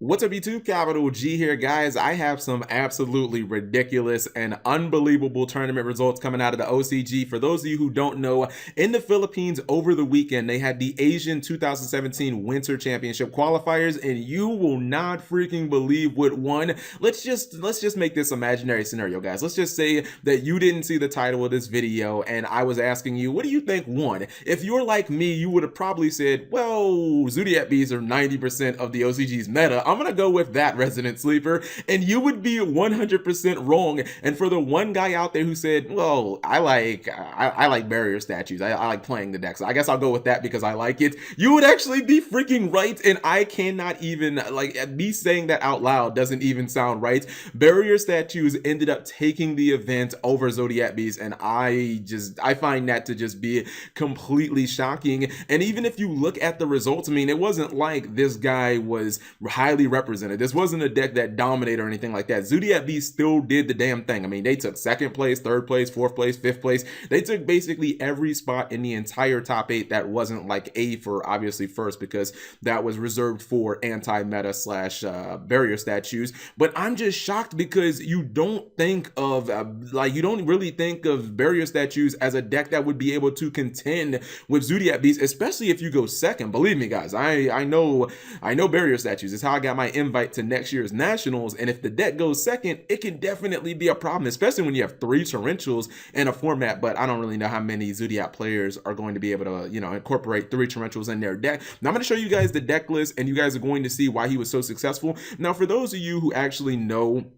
What's up, YouTube? Capital G here, guys. I have some absolutely ridiculous and unbelievable tournament results coming out of the OCG. For those of you who don't know, in the Philippines over the weekend, they had the Asian 2017 Winter Championship qualifiers, and you will not freaking believe what won. Let's just make this imaginary scenario, guys. Let's just say that you didn't see the title of this video, and I was asking you, what do you think won? If you're like me, you would have probably said, well, Zodiac Bees are 90% of the OCG's meta. I'm gonna go with that, Resident Sleeper, and you would be 100% wrong. And for the one guy out there who said, well, I like barrier statues, I like playing the deck, so I guess I'll go with that because I like it, you would actually be freaking right. And I cannot even, like, me saying that out loud doesn't even sound right. Barrier statues ended up taking the event over Zodiac Bees, and I find that to just be completely shocking. And even if you look at the results, I mean, it wasn't like this guy was highly represented. This wasn't a deck that dominated or anything like that. Zoodiac Beast still did the damn thing. I mean, they took second place, third place, fourth place, fifth place. They took basically every spot in the entire top 8 that wasn't like A for obviously first, because that was reserved for anti-meta slash barrier statues. But I'm just shocked because you don't think of you don't really think of barrier statues as a deck that would be able to contend with Zoodiac Beast, especially if you go second. Believe me, guys, I know barrier statues. It's how I got my invite to next year's nationals, and if the deck goes second, it can definitely be a problem, especially when you have 3 torrentials in a format. But I don't really know how many Zoodiac players are going to be able to, incorporate 3 torrentials in their deck. Now I'm going to show you guys the deck list, and you guys are going to see why he was so successful. Now, for those of you who actually know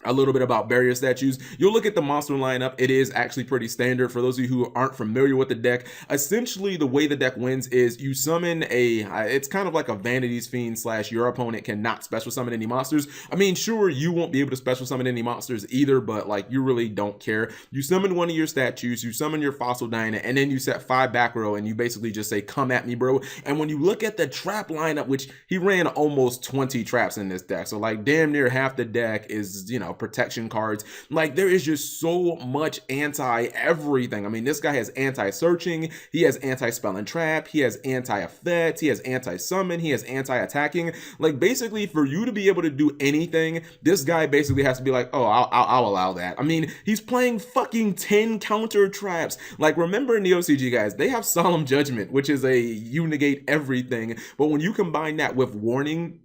a little bit about barrier statues, you'll look at the monster lineup. It is actually pretty standard. For those of you who aren't familiar with the deck, essentially the way the deck wins is you summon it's kind of like a Vanity's Fiend slash your opponent cannot special summon any monsters. I mean, sure, you won't be able to special summon any monsters either, but like, you really don't care. You summon one of your statues, you summon your Fossil Dyna, and then you set 5 back row, and you basically just say, come at me, bro. And when you look at the trap lineup, which he ran almost 20 traps in this deck, so like damn near half the deck is, protection cards. Like, there is just so much anti-everything. I mean, this guy has anti-searching, he has anti-spell and trap, he has anti-effect, he has anti-summon, he has anti-attacking. Like, basically, for you to be able to do anything, this guy basically has to be like, oh, I'll allow that. I mean, he's playing fucking 10 counter traps. Like, remember in the OCG, guys, they have Solemn Judgment, which is you negate everything. But when you combine that with Warning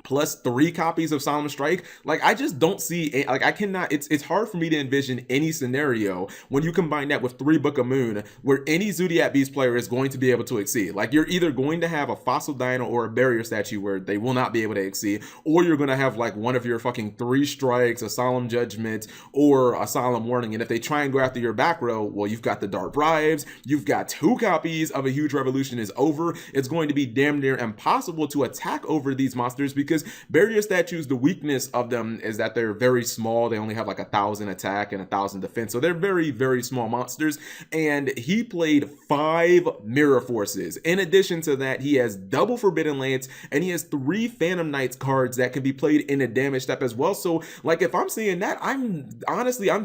plus 3 copies of Solemn Strike, like, I just don't see, like, I cannot, it's hard for me to envision any scenario when you combine that with 3 Book of Moon where any Zoodiac Beast player is going to be able to exceed. Like, you're either going to have a Fossil Dino or a barrier statue where they will not be able to exceed, or you're going to have like one of your fucking 3 strikes, a Solemn Judgment, or a Solemn Warning. And if they try and go after your back row, well, you've got the Dark Bribes, you've got 2 copies of a Huge Revolution is over. It's going to be damn near impossible to attack over these monsters, because barrier statues, the weakness of them is that they're very small. They only have like 1,000 attack and 1,000 defense, so they're very, very small monsters. And he played 5 Mirror Forces. In addition to that, he has double Forbidden Lance, and he has 3 Phantom Knights cards that can be played in a damage step as well. So like, if I'm seeing that, I'm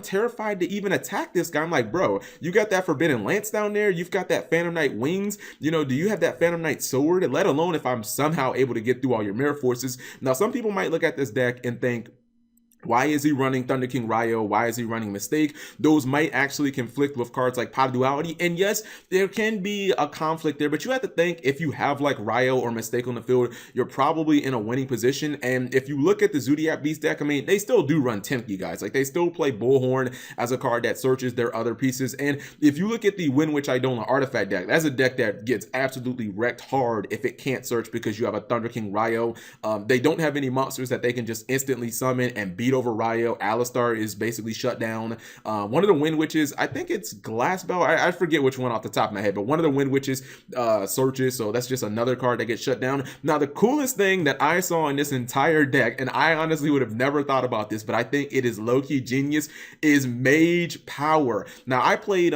terrified to even attack this guy. I'm like, bro, you got that Forbidden Lance down there, you've got that Phantom Knight wings, do you have that Phantom Knight sword? Let alone if I'm somehow able to get through all your Mirror Forces. Now, some people might look at this deck and think, why is he running Thunder King Ryo? Why is he running Mistake? Those might actually conflict with cards like Pot of Duality. And yes, there can be a conflict there, but you have to think, if you have like Ryo or Mistake on the field, you're probably in a winning position. And if you look at the Zoodiac Beast deck, I mean, they still do run Temki, guys. Like, they still play Bullhorn as a card that searches their other pieces. And if you look at the Win Witch Idolna artifact deck, that's a deck that gets absolutely wrecked hard if it can't search, because you have a Thunder King Ryo. They don't have any monsters that they can just instantly summon and beat over Ryo. Alistar is basically shut down. One of the Wind Witches, I think it's Glassbell, I forget which one off the top of my head, but one of the Wind Witches searches, so that's just another card that gets shut down. Now, the coolest thing that I saw in this entire deck, and I honestly would have never thought about this, but I think it is low-key genius, is Mage Power. Now, I played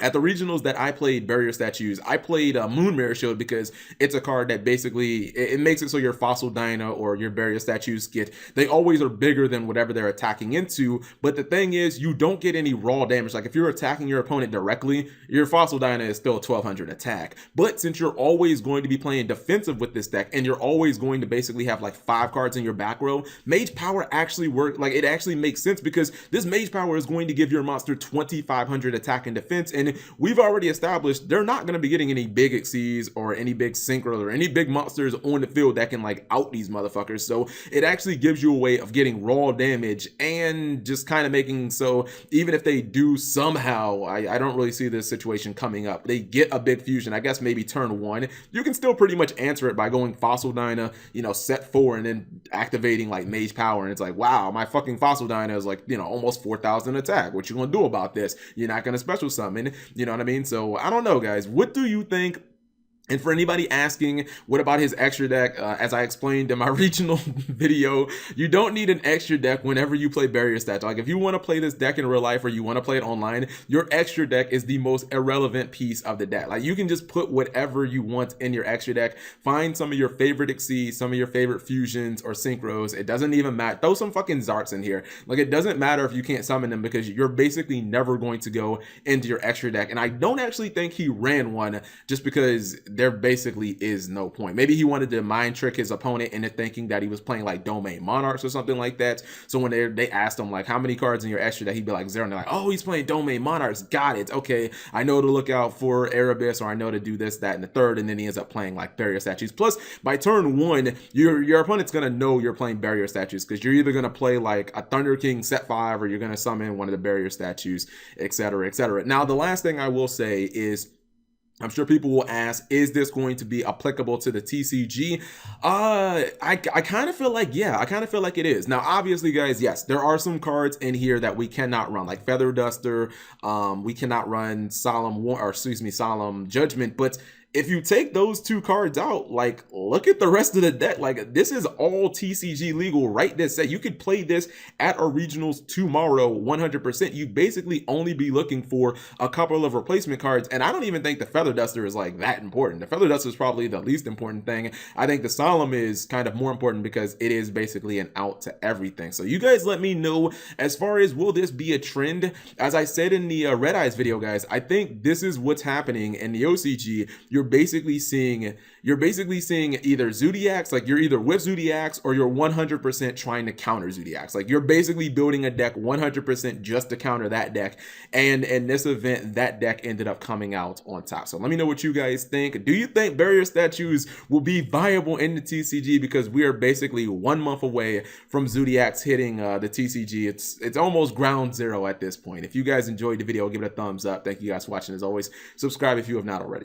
At the regionals that I played barrier statues, I played Moon Mirror Shield because it's a card that basically, it makes it so your Fossil Dyna or your barrier statues they always are bigger than whatever they're attacking into. But the thing is, you don't get any raw damage. Like if you're attacking your opponent directly, your Fossil Dyna is still 1200 attack. But since you're always going to be playing defensive with this deck, and you're always going to basically have like 5 cards in your back row, Mage Power actually like it actually makes sense, because this Mage Power is going to give your monster 2500 attack and defense. And we've already established they're not going to be getting any big Xyz or any big Synchro or any big monsters on the field that can like out these motherfuckers. So it actually gives you a way of getting raw damage and just kind of making so even if they do somehow, I don't really see this situation coming up, they get a big fusion, I guess maybe turn 1, you can still pretty much answer it by going Fossil Dyna, you know, set 4 and then activating like Mage Power, and it's like, wow, my fucking Fossil Dyna is like, you know, almost 4000 attack. What you gonna do about this? You're not gonna special summon. You know what I mean? So I don't know, guys. What do you think? And for anybody asking, what about his extra deck? As I explained in my regional video, you don't need an extra deck whenever you play barrier stats. Like if you want to play this deck in real life or you want to play it online, your extra deck is the most irrelevant piece of the deck. Like you can just put whatever you want in your extra deck. Find some of your favorite Xyz, some of your favorite fusions or synchros. It doesn't even matter. Throw some fucking Zarks in here. Like it doesn't matter if you can't summon them, because you're basically never going to go into your extra deck. And I don't actually think he ran one, just because there basically is no point. Maybe he wanted to mind trick his opponent into thinking that he was playing like Domain Monarchs or something like that. So when they asked him like, how many cards in your extra deck, he'd be like 0, and they're like, oh, he's playing Domain Monarchs, got it, okay, I know to look out for Erebus, or I know to do this, that, and the third. And then he ends up playing like barrier statues. Plus by turn 1, your opponent's gonna know you're playing barrier statues, because you're either gonna play like a Thunder King set 5, or you're gonna summon one of the barrier statues, etc., etc. Now the last thing I will say is, I'm sure people will ask, is this going to be applicable to the TCG? I kind of feel like, yeah, I kind of feel like it is. Now, obviously, guys, yes, there are some cards in here that we cannot run, like Feather Duster. We cannot run Solemn Judgment, but if you take those 2 cards out, like look at the rest of the deck. Like this is all TCG legal right this set. You could play this at our regionals tomorrow 100%. You basically only be looking for a couple of replacement cards, and I don't even think the Feather Duster is like that important. The Feather Duster is probably the least important thing. I think the Solemn is kind of more important, because it is basically an out to everything. So you guys let me know as far as, will this be a trend? As I said in the Red Eyes video, guys, I think this is what's happening in the OCG. You're basically seeing either Zoodiacs, like you're either with Zoodiacs or you're 100% trying to counter Zoodiacs. Like you're basically building a deck 100% just to counter that deck. And in this event, that deck ended up coming out on top. So let me know what you guys think. Do you think barrier statues will be viable in the TCG? Because we are basically 1 month away from Zoodiacs hitting the TCG. It's almost ground zero at this point. If you guys enjoyed the video, give it a thumbs up. Thank you guys for watching. As always, subscribe if you have not already.